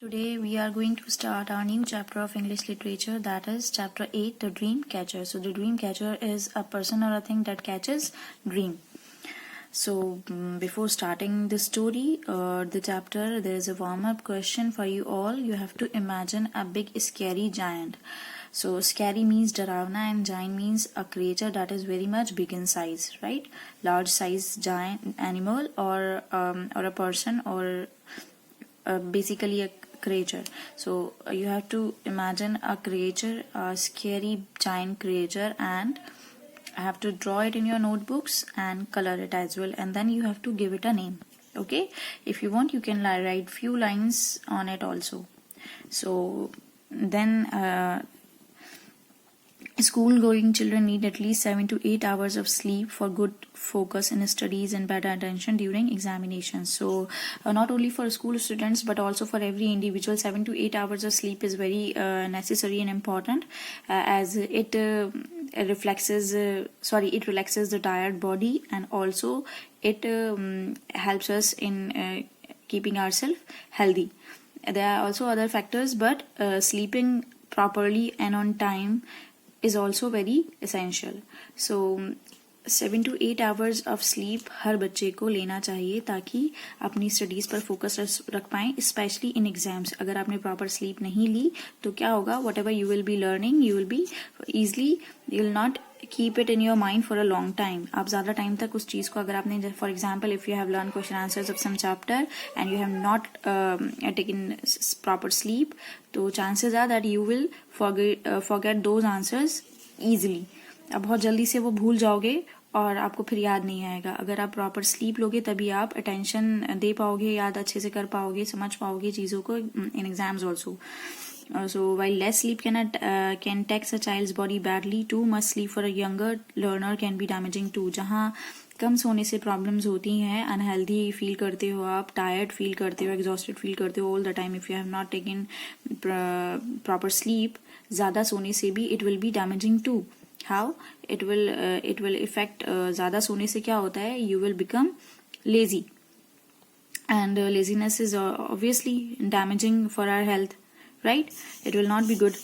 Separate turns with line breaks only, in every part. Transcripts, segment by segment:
Today we are going to start our new chapter of English literature, that is chapter 8, the dream catcher. So the dream catcher is a person or a thing that catches dream. So before starting the story or the chapter, there is a warm-up question for you all. You have to imagine a big scary giant. So scary means डरावना and giant means a creature that is very much big in size, right? Large size giant animal or a person or basically a creature. So you have to imagine a creature, a scary giant creature, and I have to draw it in your notebooks and color it as well, and then you have to give it a name. Okay, if you want you can write few lines on it also. So then school-going children need at least 7 to 8 hours of sleep for good focus in studies and better attention during examinations. So not only for school students but also for every individual, 7 to 8 hours of sleep is very necessary and important as it relaxes the tired body, and also it helps us in keeping ourselves healthy. There are also other factors, but sleeping properly and on time is also very essential. So 7 to 8 hours of sleep हर बच्चे को लेना चाहिए ताकि अपनी studies पर focus रख पाएं, specially in exams. अगर आपने प्रॉपर स्लीप नहीं ली तो क्या होगा, whatever you will be learning you will be easily, you will not keep it in your mind for a long time. आप ज़्यादा टाइम तक उस चीज़ को, अगर आपने for example if you have learn question answers of some chapter and you have not taken proper sleep, तो chances are that you will forget those answers easily. आप बहुत जल्दी से वो भूल जाओगे और आपको फिर याद नहीं आएगा. अगर आप प्रॉपर स्लीप लोगे तभी आप अटेंशन दे पाओगे, याद अच्छे से कर पाओगे, समझ पाओगे चीज़ों को in exams also. So while less sleep can tax a child's body badly, too much sleep for a younger learner can be damaging too. जहाँ कम सोने से प्रॉब्लम्स होती हैं, अनहेल्दी फील करते हो आप, टायर्ड फील करते हो, एग्जॉस्टेड फील करते हो all the time if you have not taken proper sleep, ज़्यादा सोने से भी it will be damaging to. How it will effect, ज़्यादा सोने से क्या होता है, you will become lazy, and laziness is obviously damaging for our health, right? It will not be good.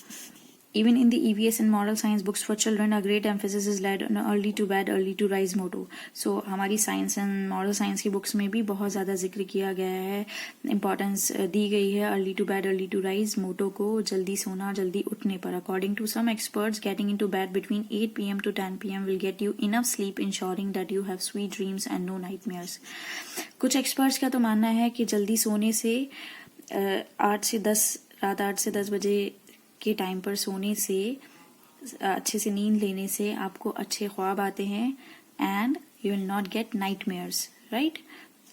Even in the EVS and moral science books for children, a great emphasis is laid on early to bed, early to rise motto. So हमारी science and moral science की books में भी बहुत ज़्यादा जिक्र किया गया है, इम्पोर्टेंस दी गई है early to bed early to rise motto को, जल्दी सोना जल्दी उठने पर. According to some experts, getting into bed between 8 PM to 10 PM will get you enough sleep, ensuring that you have sweet dreams and no nightmares. कुछ experts का तो मानना है कि जल्दी सोने से 8 से 10 रात 8 से 10 बजे के टाइम पर सोने से, अच्छे से नींद लेने से आपको अच्छे ख्वाब आते हैं and you will not get nightmares, right?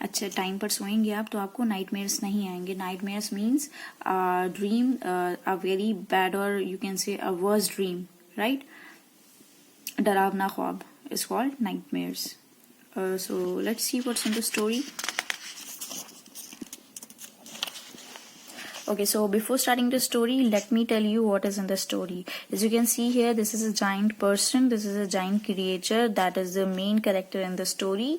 अच्छे टाइम पर सोएंगे आप तो आपको नाइटमेयर्स नहीं आएंगे. Nightmares means dream a very bad और you can say a worst dream, right? डरावना ख्वाब is called nightmares. So let's see what's in the story. Okay, so before starting the story, let me tell you what is in the story. As you can see here, this is a giant person, this is a giant creature that is the main character in the story.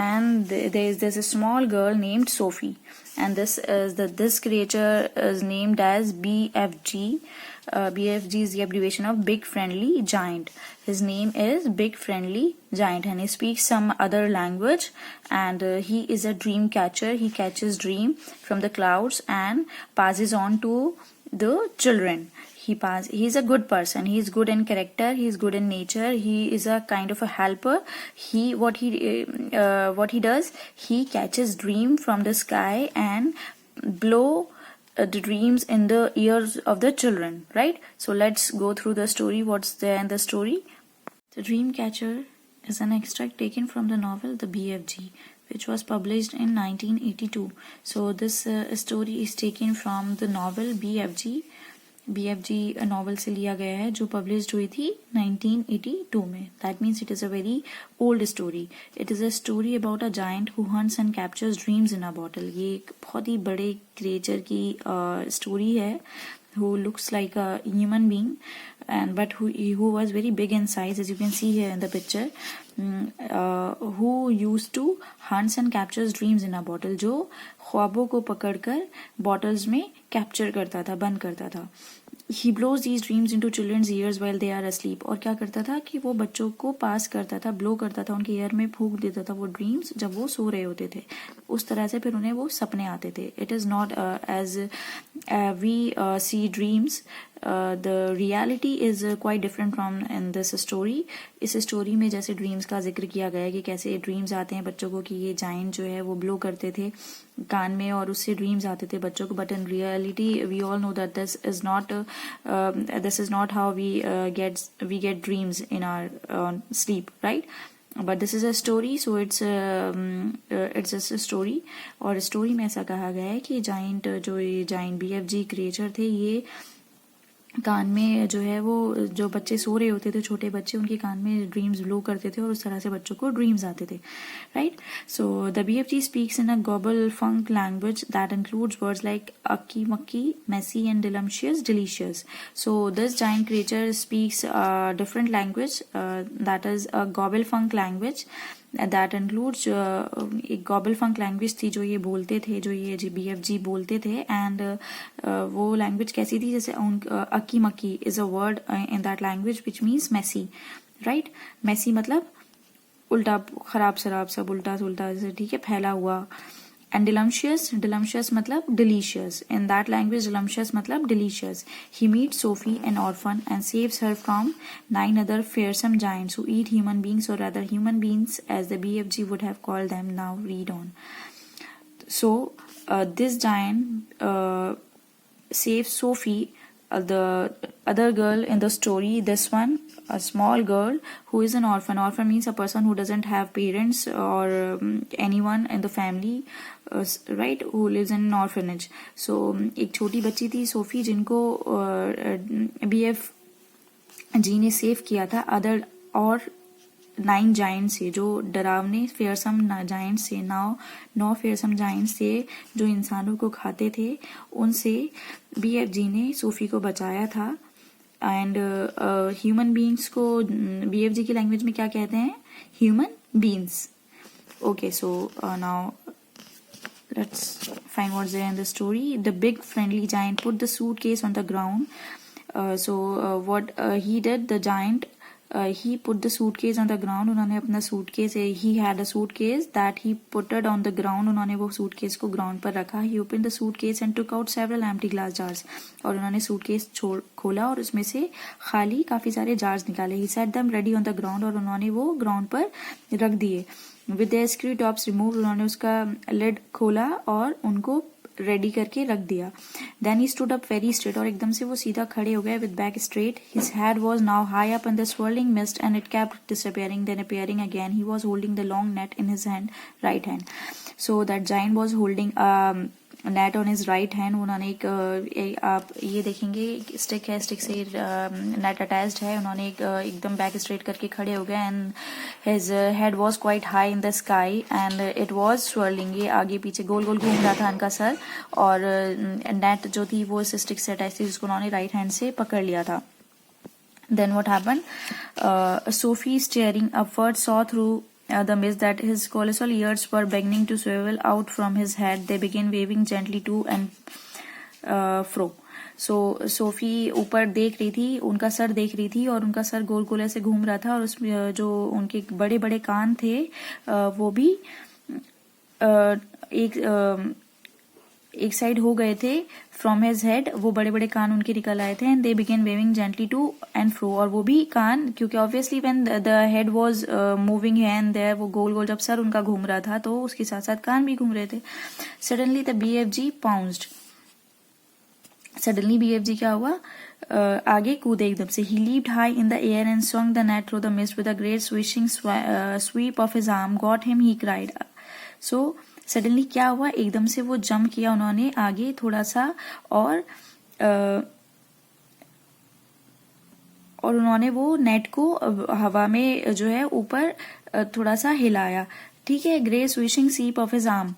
And there's a small girl named Sophie, and this creature is named as BFG. BFG is the abbreviation of Big Friendly Giant. His name is Big Friendly Giant, and he speaks some other language, and he is a dream catcher. He catches dream from the clouds and passes on to the children. He's a good person. He's good in character. He's good in nature. He is a kind of a helper. What he does, he catches dream from the sky and blow the dreams in the ears of the children, right? So let's go through the story. What's there in the story? The Dream Catcher is an extract taken from the novel The BFG, which was published in 1982. So this story is taken from the novel BFG. BFG novel से लिया गया है जो published हुई थी 1982 में. That means it is a very old story. It is a story about a giant who hunts and captures dreams in a bottle. ये एक बहुत ही बड़े क्रिएचर की स्टोरी है who looks like a human being, and but who was very big in size, as you can see here in the picture, who used to hunts and captures dreams in a bottle, जो ख्वाबों को पकड़कर bottles में capture करता था, बंद करता था. He blows these dreams into children's ears while they are asleep. और क्या करता था कि वो बच्चों को पास करता था, ब्लो करता था, उनके ईयर में फूंक देता था वो ड्रीम्स जब वो सो रहे होते थे. उस तरह से फिर उन्हें वो सपने आते थे. It is not as we see dreams, the reality is quite different from in this story. इस स्टोरी में जैसे ड्रीम्स का जिक्र किया गया है कि कैसे ड्रीम्स आते हैं बच्चों को कि ये जाइंट जो है वो ब्लो करते थे कान में और उससे ड्रीम्स आते थे बच्चों को, but in reality we all know that this is not how we get dreams in our sleep, right? But this is a story, so it's just a story. और स्टोरी में ऐसा कहा गया है कि जाइंट BFG क्रिएचर थे, ये कान में जो है वो जो बच्चे सो रहे होते थे, छोटे बच्चे, उनके कान में ड्रीम्स ब्लो करते थे और उस तरह से बच्चों को ड्रीम्स आते थे, right? So the BFG speaks in a gobblefunk language that includes words like अक्की मक्की, messy and delicious. So this giant creature speaks different language that is a gobblefunk language that includes, एक gobblefunk language थी जो ये बोलते थे, जो ये BFG बोलते थे. एंड वो लैंग्वेज कैसी थी, जैसे अक्की मक्की is a word in that language which means messy, right? Messy मतलब उल्टा, खराब शराब, सब उल्टा सुल्टा, जैसे, ठीक है, फैला हुआ. एंड डिलम्शियस मतलब डिलीशियस. इन दैट लैंग्वेज डिलम्शियस मतलब delicious. He meets Sophie N orphan and saves her from 9 other fearsome giants who eat human beings, or rather human beings as the BFG would have called them. Now read on. So this giant saves Sophie, the other girl in the story, this one, a small girl who is an orphan. Orphan means a person who doesn't have parents or anyone in the family, right, who lives in an orphanage. So एक छोटी बच्ची थी Sophie जिनको BFG ने save किया था other और 9 giant से, जो डरावने फेयरसम जाइंट से, 9 फेयरसम जाइंट से जो इंसानों को खाते थे, उनसे BFG ने सोफी को बचाया था. एंड ह्यूमन बींग्स को BFG की लैंग्वेज में क्या कहते हैं? Human beings. Okay, so now let's find what's there in the story. The big friendly giant put the suitcase on the ground. What he did, the giant, he put the suitcase on the ground. उन्होंने अपना suitcase, he had a suitcase that he put it on the ground. उन्होंने वो suitcase को ground पर रखा. He opened the suitcase and took out several empty glass jars. और उन्होंने suitcase खोला और उसमें से खाली काफी सारे jars निकाले. He set them ready on the ground और उन्होंने वो ground पर रख दिए. With their screw tops removed, उन्होंने उसका lid खोला और उनको रेडी करके रख दिया. Then he stood up very straight, और एकदम से वो सीधा खड़े हो गए with back straight. His head was now high up in the swirling mist and it kept disappearing, then appearing again. He was holding the long net in his right hand. So that giant was holding net on his right hand. उन्होंने आप ये देखेंगे stick है, stick से net attached है. उन्होंने एकदम back straight करके खड़े हो गए. And his head was quite high in the sky and it was swirling. ये आगे पीछे गोल गोल घूम रहा था उनका सर, और नेट जो थी वो इस स्टिक से अटैच थी जिसको उन्होंने राइट हैंड से पकड़ लिया था. Then what happened? Sophie, staring upward, saw through the mist that his colossal ears were beginning to swivel out from his head. They began waving gently to and fro. So Sophie ऊपर देख रही थी, उनका sir देख रही थी, और उनका सर गोल गोल ऐसे घूम रहा था, और उसमें जो उनके बड़े बड़े कान थे वो भी एक साइड हो गए थे. फ्रॉम हिज हेड वो बड़े बड़े कान उनके निकल आए थे. And they began waving gently to and fro. और वो भी कान, क्योंकि obviously when the head was moving here and there, वो गोल गोल जब सर उनका घूम रहा था तो उसके साथ साथ कान भी घूम रहे थे. Suddenly the BFG pounced. Suddenly BFG क्या हुआ? आगे कूदे एकदम से. He leaped high in the air and swung the net through the mist with a great swishing sweep of his arm. Got him, he cried. So suddenly क्या हुआ? एकदम से वो जंप किया उन्होंने आगे थोड़ा सा, और उन्होंने वो नेट को हवा में जो है ऊपर थोड़ा सा हिलाया. ठीक है, great swishing sweep of his arm.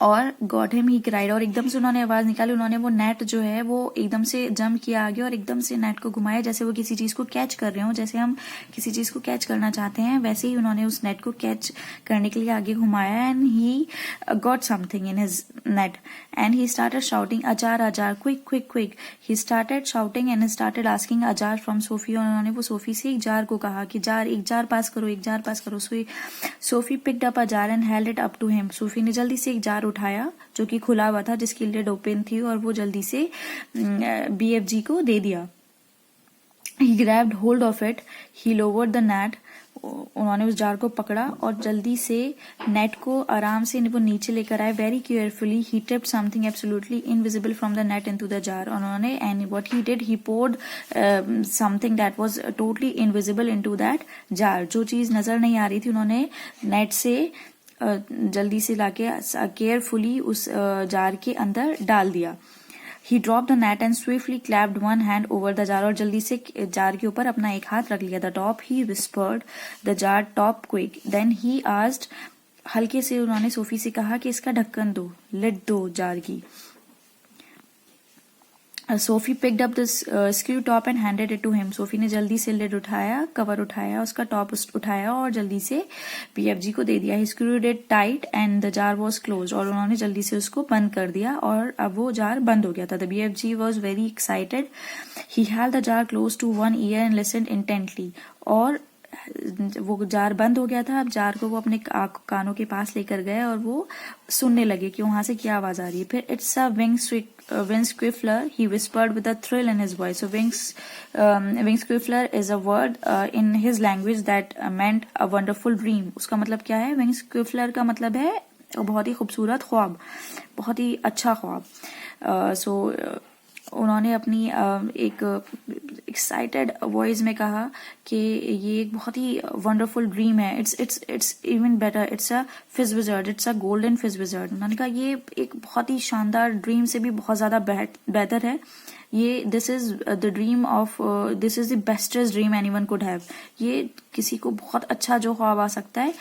और गॉट हिम ही क्राइड, और एकदम से उन्होंने आवाज निकाली, उन्होंने वो नेट जो है वो एकदम से जंप किया आगे और एकदम से नेट को घुमाया जैसे वो किसी चीज को कैच कर रहे हो, जैसे हम किसी चीज को कैच करना चाहते हैं वैसे ही उन्होंने उस नेट को कैच करने के लिए आगे घुमाया। And he got something in his net and he started shouting a jar a jar quick quick quick, he started shouting and started asking a jar from Sophie, और उन्होंने वो सोफी से एक जार को कहा कि जार, एक जार पास करो, एक जार पास करो। Sophie picked up a jar and held it up to him, Sophie ने जल्दी से एक जार उठाया जो कि खुला हुआ था, जिसकी लिड ओपन थी, और वो जल्दी से BFG को दे दिया। He grabbed hold of it, he lowered the net, उन्होंने उस जार को पकड़ा और जल्दी से नेट को आराम से वो नीचे लेकर आए। Very carefully he tipped something absolutely invisible from the net into the jar, उन्होंने and what he did he poured something that was totally invisible into that jar, जो चीज नजर नहीं आ रही थी उन्होंने नेट से जल्दी से लाके केयरफुली उस जार के अंदर डाल दिया। He dropped the net and swiftly clapped one hand over the jar, और जल्दी से जार के ऊपर अपना एक हाथ रख लिया। The top he whispered the jar top quick, then he asked, हल्के से उन्होंने सोफी से कहा कि इसका ढक्कन दो, लिड दो जार की। Sophie picked up this screw top and handed it to him, Sophie ने जल्दी से लिड उठाया, कवर उठाया, उसका टॉप उठाया और जल्दी से BFG को दे दिया। He screwed it tight and the jar was closed, और उन्होंने जल्दी से उसको बंद कर दिया और अब वो जार बंद हो गया था। The BFG was very excited, he held the jar close to one ear and listened intently, और वो जार बंद हो गया था। अब जार को वो अपने कानों के पास लेकर गए और वो सुनने लगे कि वहां से क्या आवाज आ रही है। फिर it's a winksquiffler, he whispered with a thrill in his voice. Winksquiffler is a word in his language that meant a wonderful dream. उसका मतलब क्या है? विंग स्क्विफलर का मतलब है बहुत ही खूबसूरत ख्वाब, बहुत ही अच्छा ख्वाब। उन्होंने अपनी एक एक्साइटेड वॉइस में कहा कि ये एक बहुत ही वंडरफुल ड्रीम है। It's even better, it's a फिज विजर्ड, इट्स अ गोल्डन फिज विजर्ड। उन्होंने कहा ये एक बहुत ही शानदार ड्रीम से भी बहुत ज्यादा बेहतर है ये। This is the dream of, this is the bestest dream anyone could have. ये किसी को बहुत अच्छा जो ख्वाब आ सकता है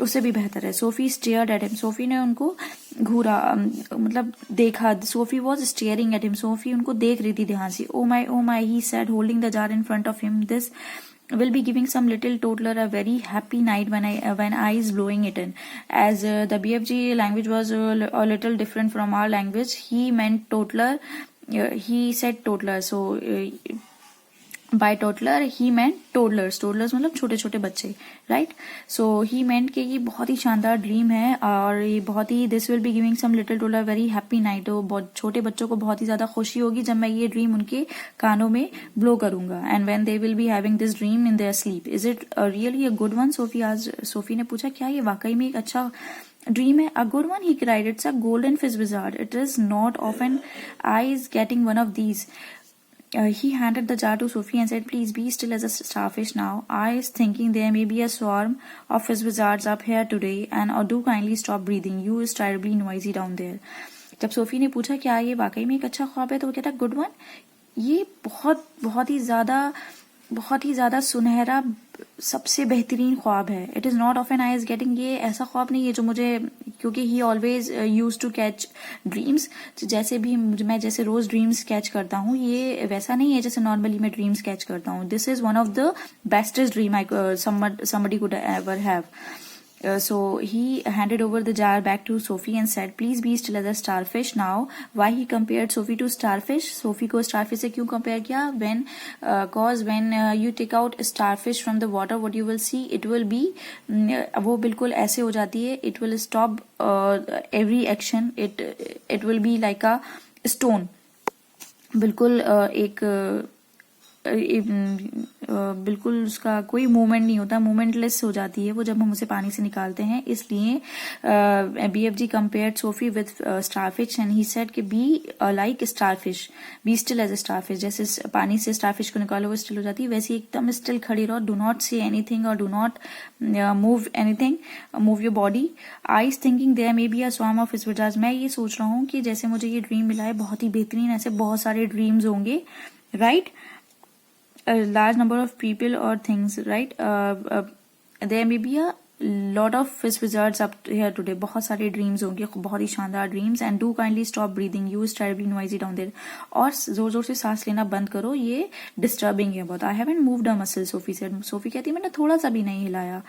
उससे भी बेहतर है। Sophie stared at him, Sophie ने उनको घूरा, मतलब देखा। Sophie was staring at him, Sophie उनको देख रही थी ध्यान से। Oh my he said holding the jar in front of him, this will be giving some little toddler a very happy night when I is blowing it in. As the BFG language was a little different from our language, he meant toddler. He said toddler, so by toddler he meant toddlers, toddlers मतलब छोटे छोटे बच्चे, right. सो ही मेंट कि ये बहुत ही शानदार dream है और ये बहुत ही, this will be giving some little toddler very happy night. वो बहुत छोटे बच्चों को बहुत ही ज्यादा खुशी होगी जब मैं ये ड्रीम उनके कानों में ब्लो करूंगा। And when they will be having this dream in their sleep, is it really a good one? Sophie ने पूछा क्या ये वाकई में एक अच्छा ड्रीम है? A good one, he cried, it's a golden fish wizard, it is not often I is getting one of these. He handed the jar to Sophie and said, please be still as a starfish now. I was thinking there may be a swarm of fish wizards up here today and do kindly stop breathing. You is terribly noisy down there. जब Sophie ने पूछा क्या ये वाकई में एक अच्छा ख्वाब है तो वो कहता गुड वन, ये बहुत ही ज्यादा सुनहरा सबसे बेहतरीन ख्वाब है। It is not of an I is getting, ये ऐसा ख्वाब नहीं है जो मुझे, क्योंकि he always use to catch dreams, जैसे भी मैं जैसे रोज ड्रीम्स कैच करता हूँ ये वैसा नहीं है जैसे नॉर्मली मैं ड्रीम्स कैच करता हूँ। This is one of the bestest dream I somebody could ever have. So he handed over the jar back to Sophie and said, please be still as a starfish now. Why he compared Sophie to starfish? Sophie को starfish से क्यों compare किया? Cause when you take out a starfish from the water, what you will see, it will be, वो बिल्कुल ऐसे हो जाती है, it will stop every action, it will be like a stone, बिल्कुल बिल्कुल उसका कोई मूवमेंट नहीं होता, मूवमेंटलेस हो जाती है वो जब हम उसे पानी से निकालते हैं। इसलिए BFG compared Sophie with starfish and he said कि be like starfish, be still as a starfish. जैसे पानी से स्टारफिश को निकालो वो स्टिल हो जाती है, वैसे एकदम स्टिल खड़ी रहो, डू नॉट से एनीथिंग और do not move anything, move your body. I is thinking there may be a swarm of fish wizards, मैं ये सोच रहा हूँ कि जैसे मुझे ये ड्रीम मिला है बहुत ही बेहतरीन, ऐसे बहुत सारे ड्रीम्स होंगे, right. A large number of people or things, right? There may be a lot of wizards up here today, बहुत सारे ड्रीम्स होंगे, बहुत ही शानदार dreams, and do kindly stop breathing, you is terribly noisy down there, और जोर जोर से सांस लेना बंद करो, ये डिस्टर्बिंग है बहुत। I haven't moved a muscle, Sophie said, Sophie कहती है मैंने थोड़ा सा भी नहीं हिलाया।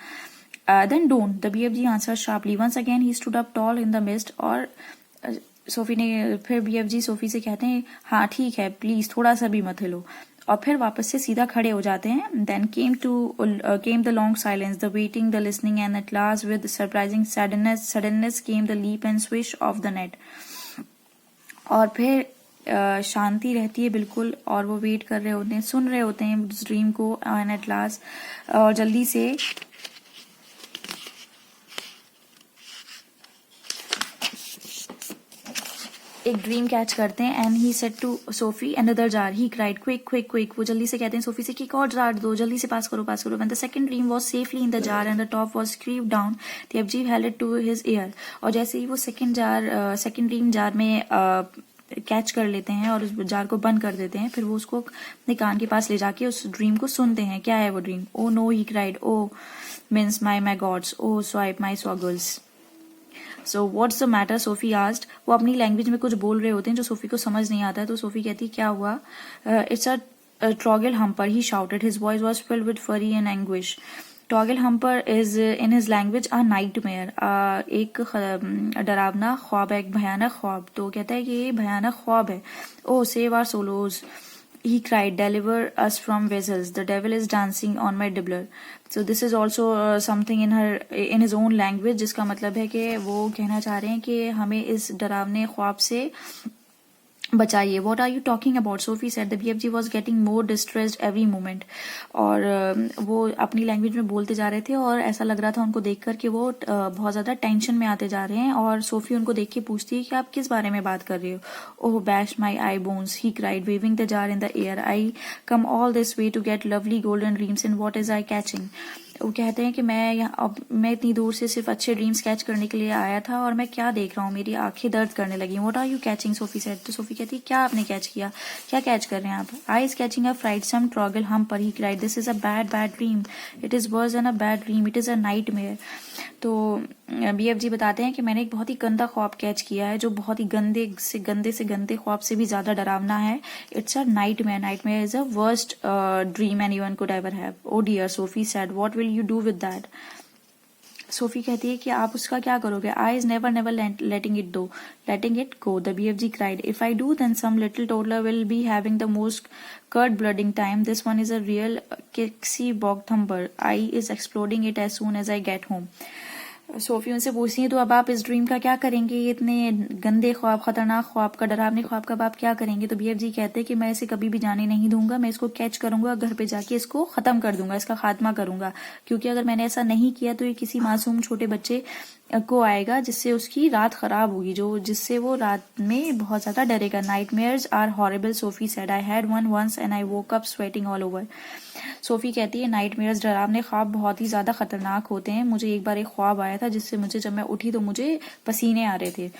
Then don't, the BFG answered sharply. Once again he stood up tall in the mist, और सोफी ने फिर BFG सोफी से कहते हैं हाँ ठीक है प्लीज थोड़ा सा भी मत हिलो, और फिर वापस से सीधा खड़े हो जाते हैं। Then came the long silence, the waiting, the listening, and at last with surprising suddenness came the leap and swish of the net. और फिर शांति रहती है बिल्कुल, और वो वेट कर रहे होते हैं, सुन रहे होते हैं उस ड्रीम को, एंड एट लास्ट और जल्दी से एक ड्रीम कैच करते हैं। And he said to Sophie another jar, he cried quick quick quick, वो जल्दी से कहते हैं सोफी से कि एक और जार दो, जल्दी से पास करो पास करो। When the second dream was safely in the jar and the top was screwed down, the FG held it to his ear, और जैसे ही वो सेकंड ड्रीम जार में कैच कर लेते हैं और उस जार को बंद कर देते हैं, फिर वो उसको अपने कान के पास ले जाके उस ड्रीम को सुनते हैं। क्या है वो dream? Oh no, he cried, oh means my gods, oh swipe my swagels. So what's the matter, Sophie asked. वो अपनी लैंग्वेज में कुछ बोल रहे होते हैं जो सोफी को समझ नहीं आता है, तो सोफी कहती है क्या हुआ? It's a trogglehumper, he shouted, his voice was filled with fury and anguish. Trogglehumper is in his language a nightmare, एक डरावना ख्वाब है, एक भयानक ख्वाब। तो कहता है कि ये भयानक ख्वाब है। Oh save our solos, he cried, deliver us from vessels, the devil is dancing on my dibbler. So this is also something in his own language, जिसका मतलब है कि वो कहना चाह रहे हैं कि हमें इस डरावने ख्वाब से बचाइए। What are you talking about, Sophie said. The BFG was getting more distressed every moment, और वो अपनी लैंग्वेज में बोलते जा रहे थे, और ऐसा लग रहा था उनको देखकर कि वो बहुत ज्यादा टेंशन में आते जा रहे हैं। और सोफी उनको देख के पूछती है कि आप किस बारे में बात कर रहे हो? Oh bash my eyebones, he cried, waving the jar in the air, I come all this way to get lovely golden dreams, and what is I catching. वो कहते हैं कि मैं इतनी दूर से सिर्फ अच्छे ड्रीम्स कैच करने के लिए आया था, और मैं क्या देख रहा हूँ, मेरी आंखें दर्द करने लगी। What are you catching, Sophie said. तो सोफी कहती है क्या आपने कैच किया, क्या कैच कर रहे हैं आप? I is catching a frightsome trogglehumper, he cried, this is a bad dream, it is worse than a bad dream, it is a nightmare. तो BFG बताते हैं कि मैंने एक बहुत ही गंदा ख्वाब कैच किया है, जो बहुत ही गंदे से ख्वाब से भी ज्यादा डरावना है। It's a nightmare, nightmare is a worst dream anyone could ever have. Oh dear, Sophie said, what will you do with that? Sophie कहती है कि आप उसका क्या करोगे? I is never letting it go, the BFG cried, if I do then some little toddler will be having the most curdbloodling time, this one is a real kicksy bogthumper, I is exploding it as soon as I get home. Sophie उनसे पूछती है तो अब आप इस dream का क्या करेंगे? ये इतने गंदे ख्वाब, खतरनाक ख्वाब का, डरावने ख्वाब का आप क्या करेंगे? तो BFG कहते हैं कि मैं इसे कभी भी जाने नहीं दूंगा, मैं इसको कैच करूंगा, घर पे जाके इसको खत्म कर दूंगा, इसका खात्मा करूंगा, क्योंकि अगर मैंने ऐसा नहीं किया तो ये किसी मासूम छोटे बच्चे को आएगा, जिससे उसकी रात खराब होगी, जिससे वो रात में बहुत ज्यादा डरेगा। Nightmares are horrible, Sophie said, I had one once and I woke up sweating all over. Sophie कहती है नाइटमेयर्स, डरावने ख्वाब बहुत ही ज्यादा खतरनाक होते हैं। मुझे एक बार एक ख्वाब आया था जिससे जब मैं उठी तो मुझे पसीने आ रहे थे।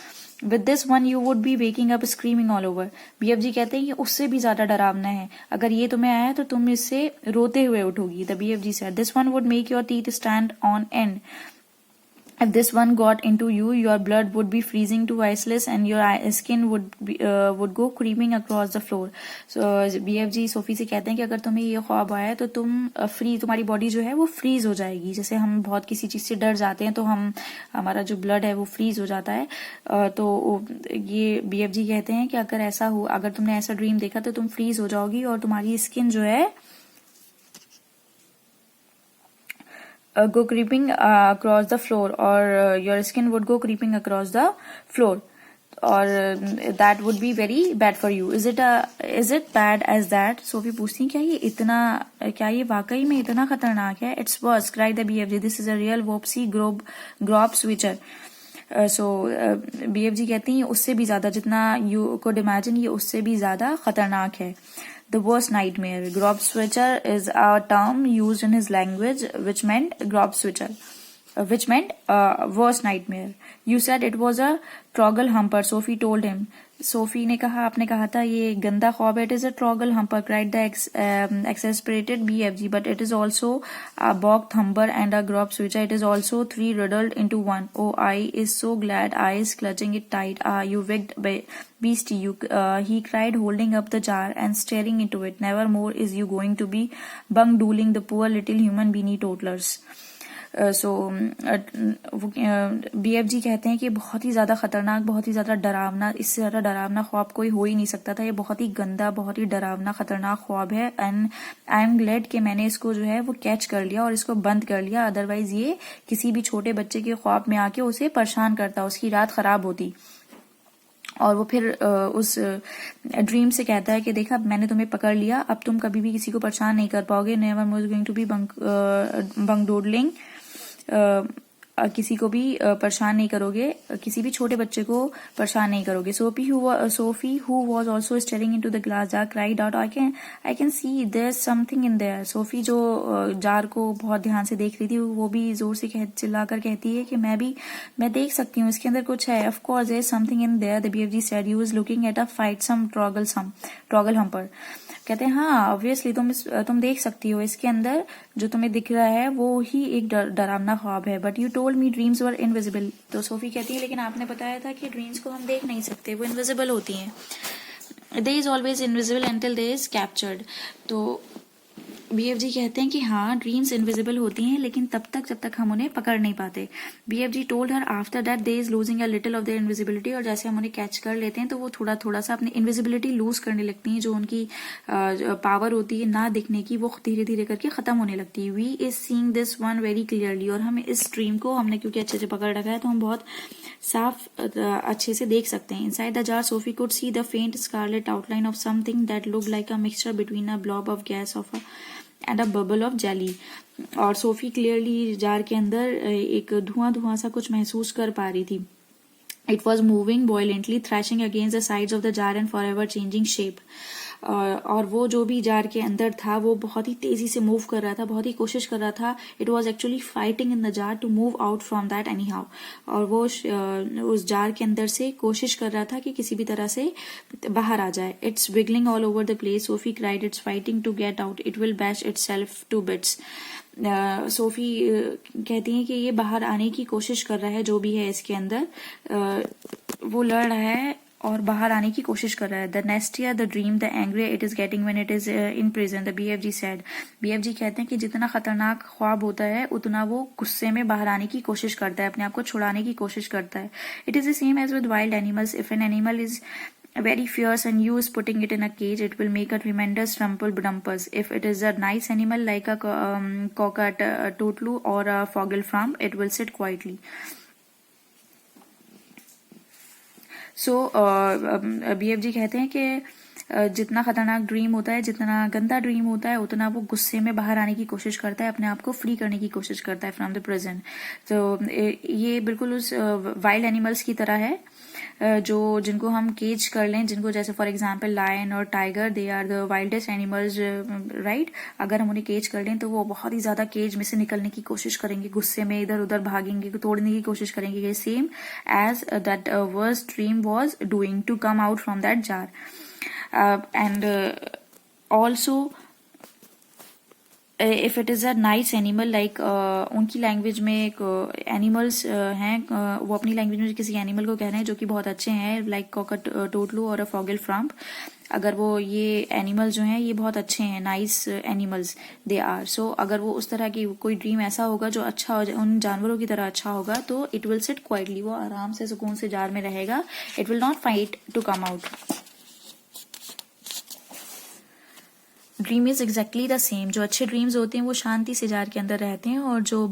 With this one you would be waking up screaming all over. BFG कहते हैं ये उससे भी ज्यादा डरावना है, अगर ये तुम्हें आया तो तुम इससे रोते हुए उठोगी। The BFG said, this one would make your teeth stand on end, if this one got into you, your blood would be freezing to iceless and your skin would go creeping across the floor. So BFG Sophie से कहते हैं कि अगर तुम्हें ये ख्वाब आया तो तुम्हारी बॉडी जो है वो फ्रीज हो जाएगी। जैसे हम बहुत किसी चीज से डर जाते हैं तो हमारा जो ब्लड है वो फ्रीज हो जाता है। तो ये BFG कहते हैं कि अगर तुमने ऐसा ड्रीम देखा तो तुम फ्रीज हो जाओगी और तुम्हारी स्किन जो है go creeping across the floor, or your skin would go creeping across the floor, or that would be very bad for you. Is it bad as that? Sophie पूछती क्या ये वाकई में इतना खतरनाक है? It's worse, cried the BFG, this is a real whoopsie grob switcher. So BFG कहती हैं उससे भी ज्यादा, जितना you could imagine, ये उससे भी ज्यादा खतरनाक है। The worst nightmare. Grob switcher is a term used in his language which meant grob switcher. which meant worst nightmare. You said it was a troggle humper, Sophie told him. Sophie ने कहा, आपने कहा था ये गंदा ख्वाब है. It is a troggle humper, cried the exasperated BFG, but it is also a bog thumper and a grub switcher. It is also three riddled into one. Oh, I is so glad. Eyes clutching it tight. Ah, you wicked beastie, you, he cried, holding up the jar and staring into it. Never more is you going to be bung-dooling the poor little human beanie toddlers. So BFG कहते हैं कि बहुत ही ज़्यादा ख़तरनाक, बहुत ही ज़्यादा डरावना, इससे ज़्यादा डरावना ख्वाब कोई हो ही नहीं सकता था. ये बहुत ही गंदा, बहुत ही डरावना, ख़तरनाक ख्वाब है. एंड आई एम ग्लैड कि मैंने इसको जो है वो कैच कर लिया और इसको बंद कर लिया. अदरवाइज ये किसी भी छोटे बच्चे के ख्वाब में आके उसे परेशान करता, उसकी रात ख़राब होती. और वो फिर उस ड्रीम से कहता है कि देखा, मैंने तुम्हें पकड़ लिया, अब तुम कभी भी किसी को परेशान नहीं कर पाओगे. Never more going to be bung doodling, किसी को भी परेशान नहीं करोगे, किसी भी छोटे बच्चे को परेशान नहीं करोगे. Sophie who was also staring into the glass jar cried out, I can see there is something in there. Sophie जो जार को बहुत ध्यान से देख रही थी, वो भी जोर से चिल्लाकर कहती है कि मैं देख सकती हूँ, इसके अंदर कुछ है. Of course there is something in there, the BFG said. He was looking at a frightsome trogglehumper. कहते हैं हाँ, ऑब्वियसली तुम देख सकती हो, इसके अंदर जो तुम्हें दिख रहा है वो ही एक डरावना ख्वाब है. But you told me dreams were invisible. तो सोफी कहती है लेकिन आपने बताया था कि ड्रीम्स को हम देख नहीं सकते, वो इनविजिबल होती हैं. They is always invisible until they is captured. तो BFG कहते हैं कि हाँ, ड्रीम्स इनविजिबल होती हैं लेकिन तब तक हम उन्हें पकड़ नहीं पाते. BFG told her after that they is losing a little of their invisibility. और जैसे हम उन्हें कैच कर लेते हैं तो वो थोड़ा सा अपनी इनविजिबिलिटी लूज करने लगती हैं. जो उनकी पावर होती है ना दिखने की, वो धीरे धीरे करके खत्म होने लगती है. We is seeing this one very clearly. और हम इस ड्रीम को, हमने क्योंकि अच्छे से पकड़ रखा है तो हम बहुत साफ अच्छे से देख सकते हैं. Inside the jar Sophie could see the faint scarlet outline of something that looked like a mixture between a blob of gas off and a bubble of jelly. और सोफी क्लियरली जार के अंदर एक धुआं सा कुछ महसूस कर पा रही थी. It was moving violently, thrashing against the sides of the jar and forever changing shape. और वो जो भी जार के अंदर था वो बहुत ही तेजी से मूव कर रहा था, बहुत ही कोशिश कर रहा था. It was actually fighting in the jar to move out from that anyhow. और वो उस जार के अंदर से कोशिश कर रहा था कि किसी भी तरह से बाहर आ जाए. It's wiggling all over the place. Sophie cried, it's fighting to get out, it will bash itself to bits. Sophie कहती है कि ये बाहर आने की कोशिश कर रहा है, जो भी है इसके अंदर वो लड़ रहा है और बाहर आने की कोशिश कर रहा है. The nastier the dream the angry it is getting when it is in prison, the BFG said. BFG कहते हैं कि जितना खतरनाक ख्वाब होता है उतना वो गुस्से में बाहर आने की कोशिश करता है, अपने आप को छुड़ाने की कोशिश करता है. It is the same as with wild animals. If an animal is very fierce and you is putting it in a cage, it will make a tremendous rumpus. If it is a nice animal like a cockatoo or a fogelfram, it will sit quietly. So BFG कहते हैं कि जितना खतरनाक dream होता है, जितना गंदा dream होता है, उतना वो गुस्से में बाहर आने की कोशिश करता है, अपने आप को फ्री करने की कोशिश करता है फ्रॉम द प्रिजन. तो ये बिल्कुल उस वाइल्ड एनिमल्स की तरह है जिनको हम केज कर लें, जिनको जैसे फॉर एग्जांपल लायन और tiger, they are the wildest animals, right. अगर हम उन्हें केज कर लें तो वो बहुत ही ज्यादा केज में से निकलने की कोशिश करेंगे, गुस्से में इधर उधर भागेंगे, तोड़ने की कोशिश करेंगे, same as that worst dream was doing to come out from that jar. And also if it is a nice animal like, उनकी लैंग्वेज में एक एनिमल्स हैं, वो अपनी लैंग्वेज में किसी एनिमल को कह रहे हैं जो कि बहुत अच्छे हैं, लाइक कॉकटोटलू और अ फॉगलफ्राम. अगर वो ये एनिमल जो हैं ये बहुत अच्छे हैं, नाइस एनिमल्स दे आर. सो अगर वो उस तरह की कोई ड्रीम ऐसा होगा जो अच्छा हो, उन जानवरों की तरह अच्छा होगा, तो इट विल सिट क्वाइटली, वो आराम से सुकून से जार में रहेगा. It will not fight to come out. Dream is exactly the same. जो अच्छे ड्रीम्स होते हैं वो शांति से जार के अंदर रहते हैं, और जो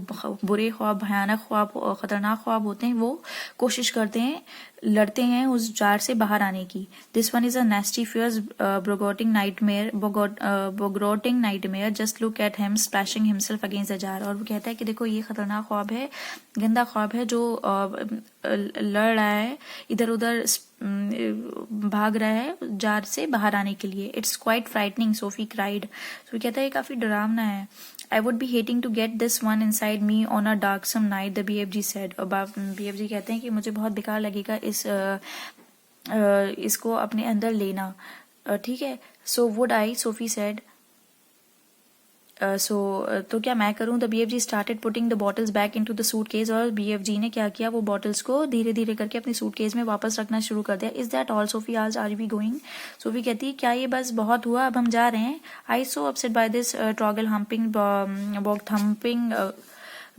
बुरे ख्वाब, भयानक ख्वाब, खतरनाक ख्वाब होते हैं वो कोशिश करते हैं लड़ते हैं उस जार से बाहर आने की. This one is a nasty fierce bogrotting nightmare just look at him splashing himself against the jar. और वो कहता है कि देखो ये खतरनाक ख्वाब है, गंदा ख्वाब है जो लड़ रहा है, इधर उधर भाग रहा है जार से बाहर आने के लिए. It's quite frightening, Sophie cried. तो कहता है ये काफी डरावना है. I would be hating to get this one inside me on a darksome night, the BFG said. और BFG कहते हैं कि मुझे बहुत बेकार लगेगा इसको अपने अंदर लेना. ठीक है. So would I, Sophie said. तो क्या मैं करूं? The BFG started putting the bottles back into the suitcase. और BFG ने क्या किया, वो बॉटल्स को धीरे धीरे करके अपनी सूटकेस में वापस रखना शुरू कर दिया. इज दैट ऑल सोफी आज आर वी गोइंग? सोफी कहती है क्या ये बस बहुत हुआ, अब हम जा रहे हैं. I so upset by this troggle humping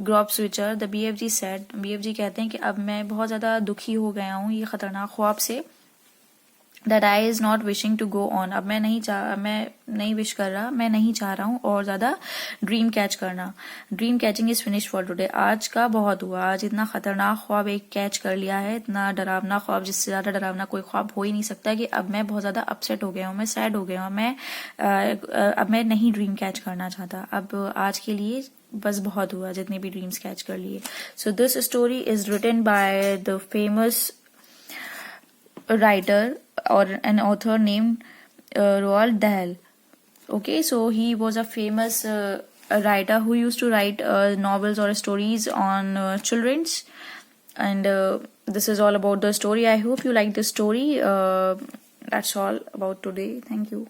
grobswitcher, the BFG said. BFG कहते हैं कि अब मैं बहुत ज्यादा दुखी हो गया हूँ ये खतरनाक ख्वाब से. That I is not wishing to go on. अब मैं नहीं विश कर रहा, मैं नहीं चाह रहा हूँ और ज्यादा ड्रीम कैच करना. Dream catching is finish for today. आज का बहुत हुआ. आज इतना खतरनाक ख्वाब एक कैच कर लिया है, इतना डरावना ख्वाब, जिससे ज्यादा डरावना कोई ख्वाब हो ही नहीं सकता. कि अब मैं बहुत ज्यादा अपसेट हो गया हूँ, मैं सैड हो गया हूँ, अब मैं नहीं ड्रीम कैच करना चाहता. अब आज के लिए बस बहुत हुआ, जितने भी ड्रीम्स कैच कर लिए. So this story is written by the famous writer or an author named Roald Dahl. Okay, so he was a famous writer who used to write novels or stories on children's, and this is all about the story. I hope you like the story. That's all about today. Thank you.